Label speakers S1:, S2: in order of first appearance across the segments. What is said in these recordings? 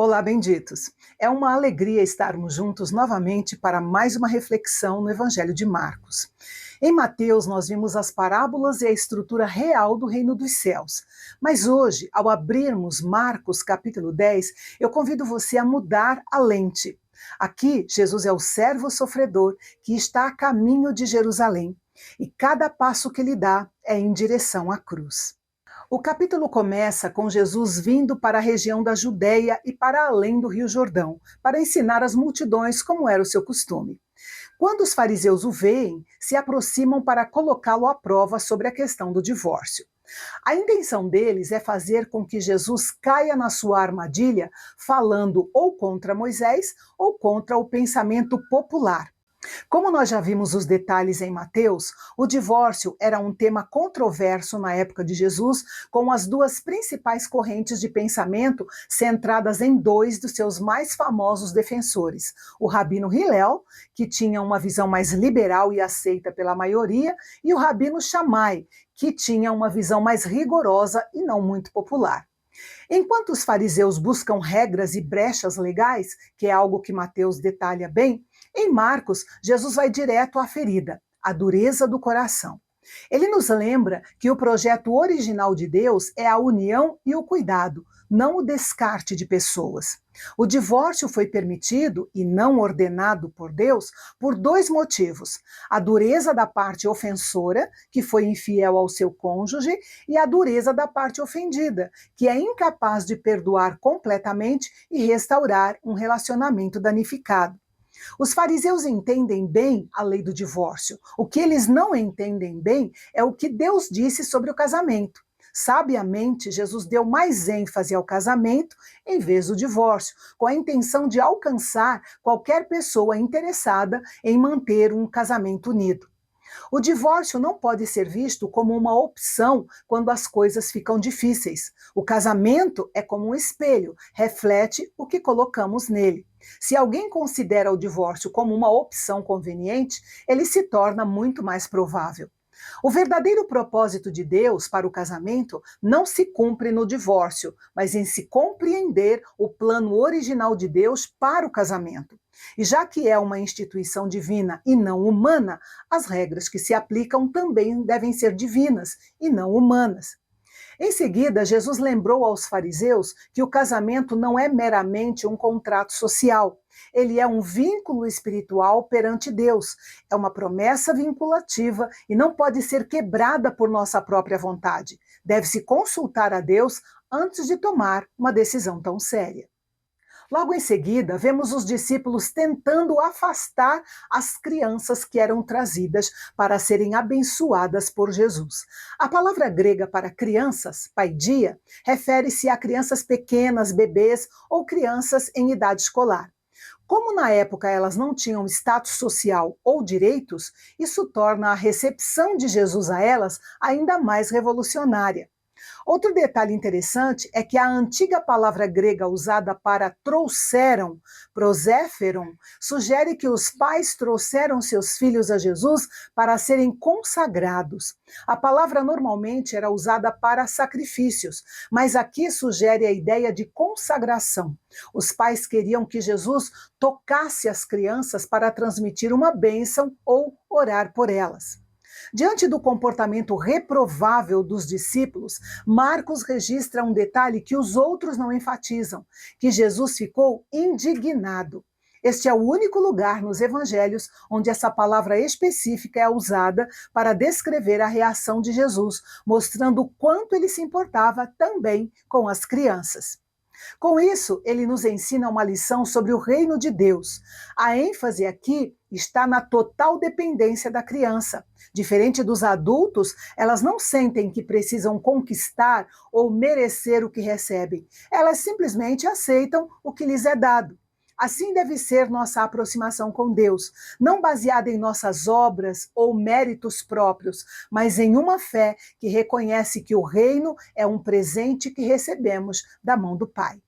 S1: Olá, benditos! É uma alegria estarmos juntos novamente para mais uma reflexão no Evangelho de Marcos. Em Mateus, nós vimos as parábolas e a estrutura real do reino dos céus. Mas hoje, ao abrirmos Marcos capítulo 10, eu convido você a mudar a lente. Aqui, Jesus é o servo sofredor que está a caminho de Jerusalém, e cada passo que ele dá é em direção à cruz. O capítulo começa com Jesus vindo para a região da Judéia e para além do Rio Jordão, para ensinar as multidões como era o seu costume. Quando os fariseus o veem, se aproximam para colocá-lo à prova sobre a questão do divórcio. A intenção deles é fazer com que Jesus caia na sua armadilha, falando ou contra Moisés ou contra o pensamento popular. Como nós já vimos os detalhes em Mateus, o divórcio era um tema controverso na época de Jesus, com as duas principais correntes de pensamento centradas em dois dos seus mais famosos defensores: o rabino Hillel, que tinha uma visão mais liberal e aceita pela maioria, e o rabino Shammai, que tinha uma visão mais rigorosa e não muito popular. Enquanto os fariseus buscam regras e brechas legais, que é algo que Mateus detalha bem, em Marcos, Jesus vai direto à ferida, à dureza do coração. Ele nos lembra que o projeto original de Deus é a união e o cuidado, não o descarte de pessoas. O divórcio foi permitido e não ordenado por Deus por dois motivos: a dureza da parte ofensora, que foi infiel ao seu cônjuge, e a dureza da parte ofendida, que é incapaz de perdoar completamente e restaurar um relacionamento danificado. Os fariseus entendem bem a lei do divórcio. O que eles não entendem bem é o que Deus disse sobre o casamento. Sabiamente, Jesus deu mais ênfase ao casamento em vez do divórcio, com a intenção de alcançar qualquer pessoa interessada em manter um casamento unido. O divórcio não pode ser visto como uma opção quando as coisas ficam difíceis. O casamento é como um espelho, reflete o que colocamos nele. Se alguém considera o divórcio como uma opção conveniente, ele se torna muito mais provável. O verdadeiro propósito de Deus para o casamento não se cumpre no divórcio, mas em se compreender o plano original de Deus para o casamento. E já que é uma instituição divina e não humana, as regras que se aplicam também devem ser divinas e não humanas. Em seguida, Jesus lembrou aos fariseus que o casamento não é meramente um contrato social. Ele é um vínculo espiritual perante Deus. É uma promessa vinculativa e não pode ser quebrada por nossa própria vontade. Deve-se consultar a Deus antes de tomar uma decisão tão séria. Logo em seguida, vemos os discípulos tentando afastar as crianças que eram trazidas para serem abençoadas por Jesus. A palavra grega para crianças, paidia, refere-se a crianças pequenas, bebês ou crianças em idade escolar. Como na época elas não tinham status social ou direitos, isso torna a recepção de Jesus a elas ainda mais revolucionária. Outro detalhe interessante é que a antiga palavra grega usada para trouxeram, proséferon, sugere que os pais trouxeram seus filhos a Jesus para serem consagrados. A palavra normalmente era usada para sacrifícios, mas aqui sugere a ideia de consagração. Os pais queriam que Jesus tocasse as crianças para transmitir uma bênção ou orar por elas. Diante do comportamento reprovável dos discípulos, Marcos registra um detalhe que os outros não enfatizam, que Jesus ficou indignado. Este é o único lugar nos evangelhos onde essa palavra específica é usada para descrever a reação de Jesus, mostrando o quanto ele se importava também com as crianças. Com isso, ele nos ensina uma lição sobre o reino de Deus. A ênfase aqui está na total dependência da criança. Diferente dos adultos, elas não sentem que precisam conquistar ou merecer o que recebem. Elas simplesmente aceitam o que lhes é dado. Assim deve ser nossa aproximação com Deus, não baseada em nossas obras ou méritos próprios, mas em uma fé que reconhece que o reino é um presente que recebemos da mão do Pai.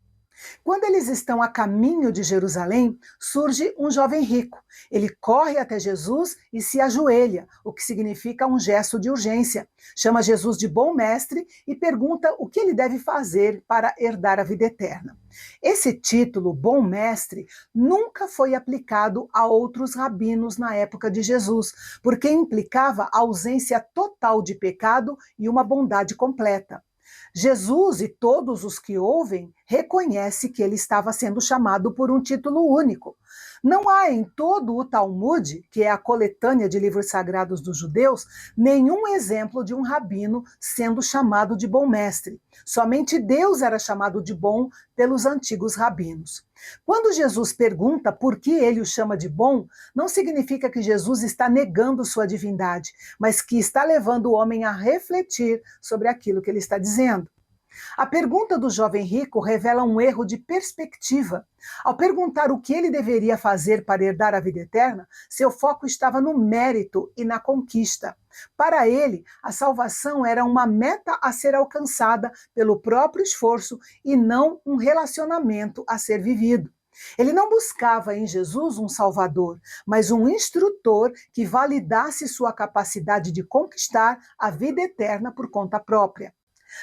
S1: Quando eles estão a caminho de Jerusalém, surge um jovem rico. Ele corre até Jesus e se ajoelha, o que significa um gesto de urgência. Chama Jesus de bom mestre e pergunta o que ele deve fazer para herdar a vida eterna. Esse título, bom mestre, nunca foi aplicado a outros rabinos na época de Jesus, porque implicava a ausência total de pecado e uma bondade completa. Jesus e todos os que ouvem reconhecem que ele estava sendo chamado por um título único. Não há em todo o Talmud, que é a coletânea de livros sagrados dos judeus, nenhum exemplo de um rabino sendo chamado de bom mestre. Somente Deus era chamado de bom pelos antigos rabinos. Quando Jesus pergunta por que ele o chama de bom, não significa que Jesus está negando sua divindade, mas que está levando o homem a refletir sobre aquilo que ele está dizendo. A pergunta do jovem rico revela um erro de perspectiva. Ao perguntar o que ele deveria fazer para herdar a vida eterna, seu foco estava no mérito e na conquista. Para ele, a salvação era uma meta a ser alcançada pelo próprio esforço e não um relacionamento a ser vivido. Ele não buscava em Jesus um salvador, mas um instrutor que validasse sua capacidade de conquistar a vida eterna por conta própria.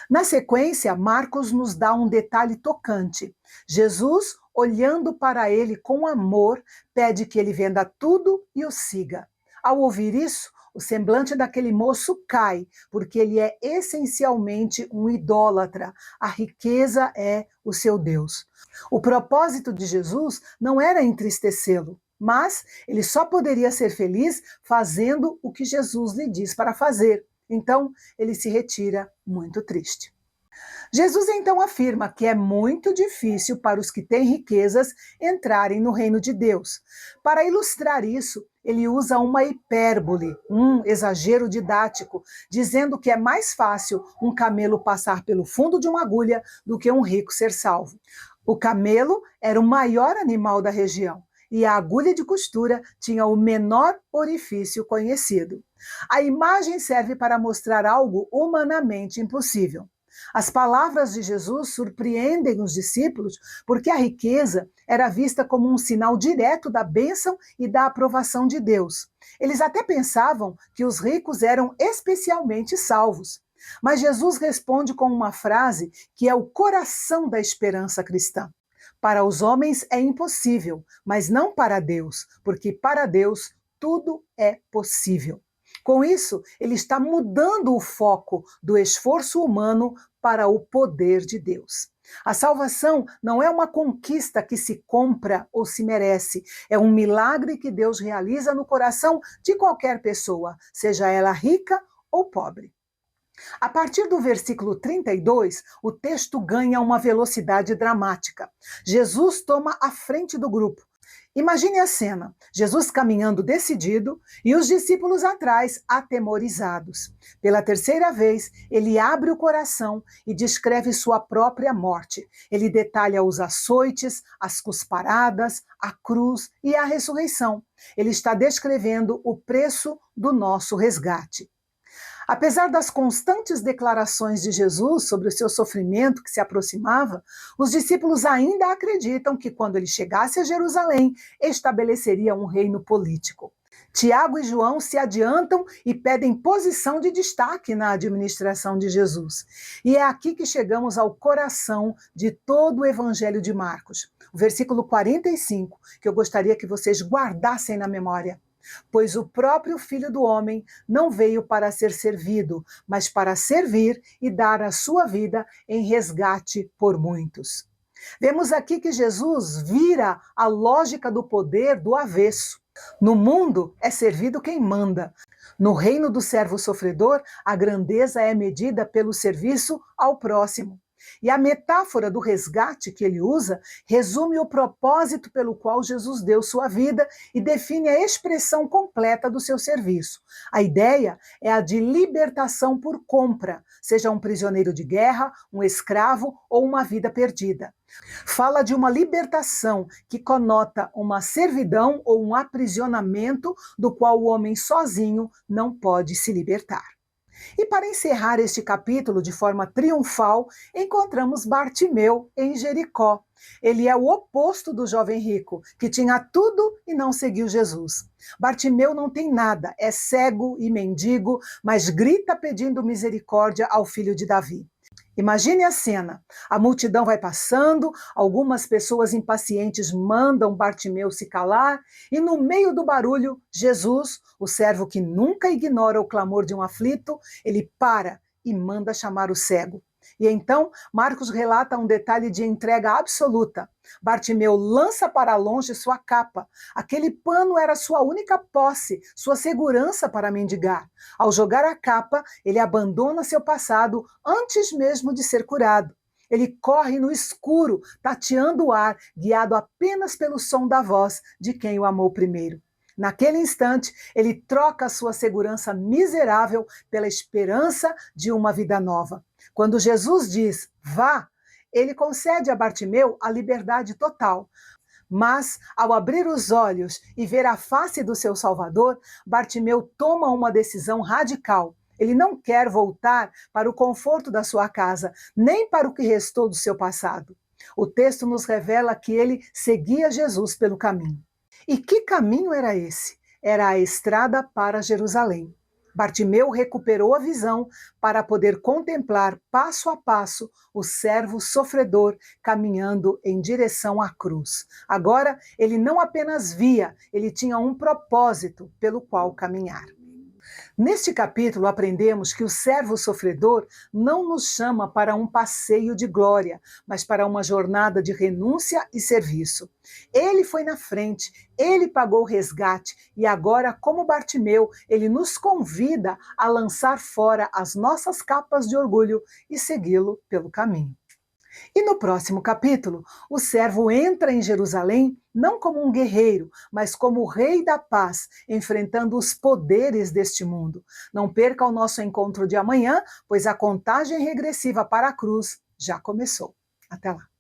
S1: Na sequência, Marcos nos dá um detalhe tocante. Jesus, olhando para ele com amor, pede que ele venda tudo e o siga. Ao ouvir isso, o semblante daquele moço cai, porque ele é essencialmente um idólatra. A riqueza é o seu Deus. O propósito de Jesus não era entristecê-lo, mas ele só poderia ser feliz fazendo o que Jesus lhe diz para fazer. Então, ele se retira muito triste. Jesus então afirma que é muito difícil para os que têm riquezas entrarem no reino de Deus. Para ilustrar isso, ele usa uma hipérbole, um exagero didático, dizendo que é mais fácil um camelo passar pelo fundo de uma agulha do que um rico ser salvo. O camelo era o maior animal da região e a agulha de costura tinha o menor orifício conhecido. A imagem serve para mostrar algo humanamente impossível. As palavras de Jesus surpreendem os discípulos porque a riqueza era vista como um sinal direto da bênção e da aprovação de Deus. Eles até pensavam que os ricos eram especialmente salvos. Mas Jesus responde com uma frase que é o coração da esperança cristã. Para os homens é impossível, mas não para Deus, porque para Deus tudo é possível. Com isso, ele está mudando o foco do esforço humano para o poder de Deus. A salvação não é uma conquista que se compra ou se merece, é um milagre que Deus realiza no coração de qualquer pessoa, seja ela rica ou pobre. A partir do versículo 32, o texto ganha uma velocidade dramática. Jesus toma a frente do grupo. Imagine a cena: Jesus caminhando decidido e os discípulos atrás, atemorizados. Pela terceira vez, ele abre o coração e descreve sua própria morte. Ele detalha os açoites, as cusparadas, a cruz e a ressurreição. Ele está descrevendo o preço do nosso resgate. Apesar das constantes declarações de Jesus sobre o seu sofrimento que se aproximava, os discípulos ainda acreditam que quando ele chegasse a Jerusalém, estabeleceria um reino político. Tiago e João se adiantam e pedem posição de destaque na administração de Jesus. E é aqui que chegamos ao coração de todo o Evangelho de Marcos. O versículo 45, que eu gostaria que vocês guardassem na memória. Pois o próprio Filho do Homem não veio para ser servido, mas para servir e dar a sua vida em resgate por muitos. Vemos aqui que Jesus vira a lógica do poder do avesso. No mundo é servido quem manda. No reino do servo sofredor, a grandeza é medida pelo serviço ao próximo. E a metáfora do resgate que ele usa resume o propósito pelo qual Jesus deu sua vida e define a expressão completa do seu serviço. A ideia é a de libertação por compra, seja um prisioneiro de guerra, um escravo ou uma vida perdida. Fala de uma libertação que conota uma servidão ou um aprisionamento do qual o homem sozinho não pode se libertar. E para encerrar este capítulo de forma triunfal, encontramos Bartimeu em Jericó. Ele é o oposto do jovem rico, que tinha tudo e não seguiu Jesus. Bartimeu não tem nada, é cego e mendigo, mas grita pedindo misericórdia ao filho de Davi. Imagine a cena. A multidão vai passando, algumas pessoas impacientes mandam Bartimeu se calar, e no meio do barulho, Jesus, o servo que nunca ignora o clamor de um aflito, ele para e manda chamar o cego. E então, Marcos relata um detalhe de entrega absoluta. Bartimeu lança para longe sua capa. Aquele pano era sua única posse, sua segurança para mendigar. Ao jogar a capa, ele abandona seu passado antes mesmo de ser curado. Ele corre no escuro, tateando o ar, guiado apenas pelo som da voz de quem o amou primeiro. Naquele instante, ele troca a sua segurança miserável pela esperança de uma vida nova. Quando Jesus diz, vá, ele concede a Bartimeu a liberdade total. Mas, ao abrir os olhos e ver a face do seu Salvador, Bartimeu toma uma decisão radical. Ele não quer voltar para o conforto da sua casa, nem para o que restou do seu passado. O texto nos revela que ele seguia Jesus pelo caminho. E que caminho era esse? Era a estrada para Jerusalém. Bartimeu recuperou a visão para poder contemplar passo a passo o servo sofredor caminhando em direção à cruz. Agora, ele não apenas via, ele tinha um propósito pelo qual caminhar. Neste capítulo, aprendemos que o servo sofredor não nos chama para um passeio de glória, mas para uma jornada de renúncia e serviço. Ele foi na frente, ele pagou o resgate e agora, como Bartimeu, ele nos convida a lançar fora as nossas capas de orgulho e segui-lo pelo caminho. E no próximo capítulo, o servo entra em Jerusalém não como um guerreiro, mas como o rei da paz, enfrentando os poderes deste mundo. Não perca o nosso encontro de amanhã, pois a contagem regressiva para a cruz já começou. Até lá.